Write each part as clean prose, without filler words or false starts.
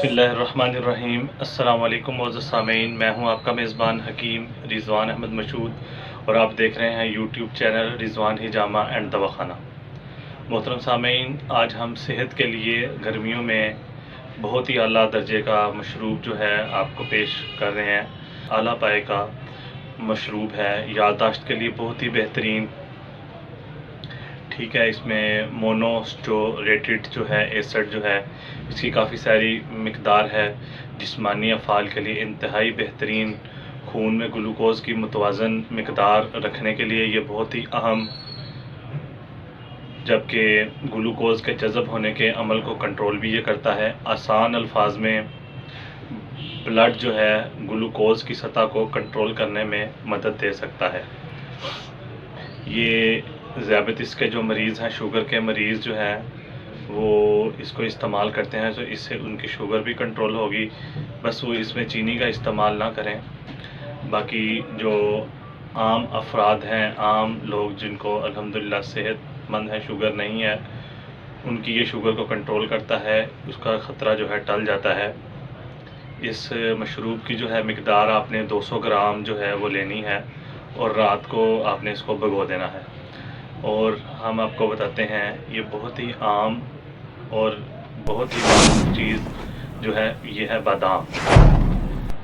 बिस्मिल्लाहिर्रहमानिर्रहीम। अस्सलाम वालेकुम मोअज़्ज़ज़ सामीन, मैं हूं आपका मेज़बान हकीम रिज़वान अहमद मशहूद और आप देख रहे हैं YouTube channel Rizwan hijama and दवाखाना। मोहतरम सामीन, आज हम सेहत के लिए गर्मियों में बहुत ही आला दर्जे का मशरूब जो है आपको पेश कर रहे हैं। आला पाए का मशरूब है, याददाश्त के लिए बहुत ही बेहतरीन। ठीक है, इसमें मोनोस्टोरेटेड जो है एसिड जो है इसकी काफ़ी सारी मिकदार है, जिस्मानी अफ़ाल के लिए इंतहाई बेहतरीन। खून में ग्लूकोज़ की मुतवाज़न मिकदार रखने के लिए ये बहुत ही अहम, जबकि ग्लूकोज़ के जज़ब होने के अमल को कंट्रोल भी ये करता है। आसान अल्फाज में ब्लड जो है ग्लूकोज़ की सतह को कंट्रोल करने में मदद दे सकता है। ये ज़ियाबतीस के जो मरीज़ हैं, शुगर के मरीज़ जो हैं, वो इसको इस्तेमाल करते हैं तो इससे उनकी शुगर भी कंट्रोल होगी। बस वो इसमें चीनी का इस्तेमाल ना करें। बाकी जो आम अफराद हैं, आम लोग जिनको अल्हम्दुलिल्लाह सेहतमंद है, शुगर नहीं है, उनकी ये शुगर को कंट्रोल करता है, उसका ख़तरा जो है टल जाता है। इस मशरूब की जो है मिकदार आपने 200 ग्राम जो है वो लेनी है और रात को आपने इसको भिगो देना है। और हम आपको बताते हैं, ये बहुत ही आम और बहुत ही मामूली चीज़ जो है ये है बादाम।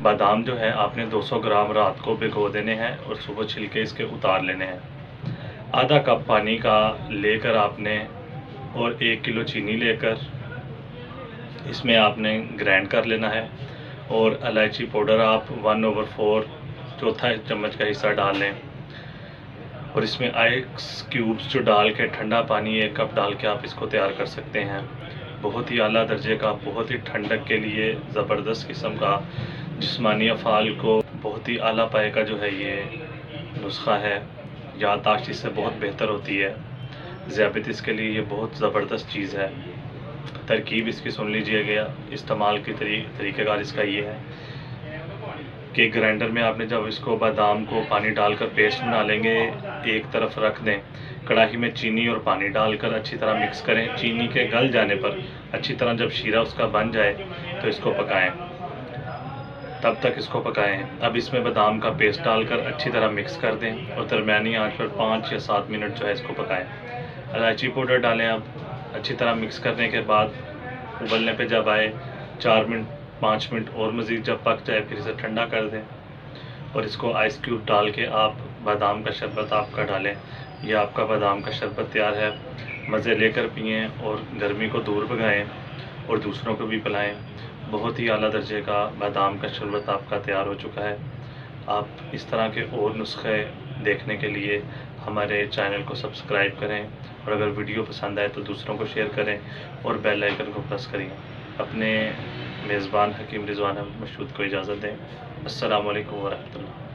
बादाम जो है आपने 200 ग्राम रात को भिगो देने हैं और सुबह छिलके इसके उतार लेने हैं। आधा कप पानी का लेकर आपने और 1 किलो चीनी लेकर इसमें आपने ग्राइंड कर लेना है और इलायची पाउडर आप 1/4 चौथा चम्मच का हिस्सा डाल लें और इसमें आइस क्यूब्स जो डाल के ठंडा पानी 1 कप डाल के आप इसको तैयार कर सकते हैं। बहुत ही आला दर्जे का, बहुत ही ठंडक के लिए ज़बरदस्त किस्म का, जिस्मानी अफ़ाल को बहुत ही आला पाए का जो है ये नुस्खा है। याददाश्त इससे बहुत बेहतर होती है। ज़ियाबतीस के लिए ये बहुत ज़बरदस्त चीज़ है। तरकीब इसकी सुन लीजिएगा। इस्तेमाल की तरीक़ेकार इसका ये है कि ग्राइंडर में आपने जब इसको बादाम को पानी डालकर पेस्ट बना लेंगे, एक तरफ रख दें। कढ़ाई में चीनी और पानी डालकर अच्छी तरह मिक्स करें। चीनी के गल जाने पर अच्छी तरह जब शीरा उसका बन जाए तो इसको पकाएं, तब तक इसको पकाएं। अब इसमें बादाम का पेस्ट डालकर अच्छी तरह मिक्स कर दें और दरमियानी आंच पर 5 या 7 मिनट जो है इसको पकाएं। इलायची पाउडर डालें। अब अच्छी तरह मिक्स करने के बाद उबलने पे जब आए 4 मिनट 5 मिनट और मज़ीद जब पक जाए फिर इसे ठंडा कर दें और इसको आइस क्यूब डाल के आप बादाम का शरबत आपका डालें। यह आपका बादाम का शरबत तैयार है। मज़े लेकर पिएँ और गर्मी को दूर भगाएँ और दूसरों को भी पिलाएँ। बहुत ही आला दर्जे का बादाम का शरबत आपका तैयार हो चुका है। आप इस तरह के और नुस्खे देखने के लिए हमारे चैनल को सब्सक्राइब करें और अगर वीडियो पसंद आए तो दूसरों को शेयर करें और बेल आइकन को प्रेस करें। अपने मेज़बान हकीम रिज़वान अहमद मशहूद को इजाज़त दें। अस्सलामु अलैकुम व रहमतुल्लाह।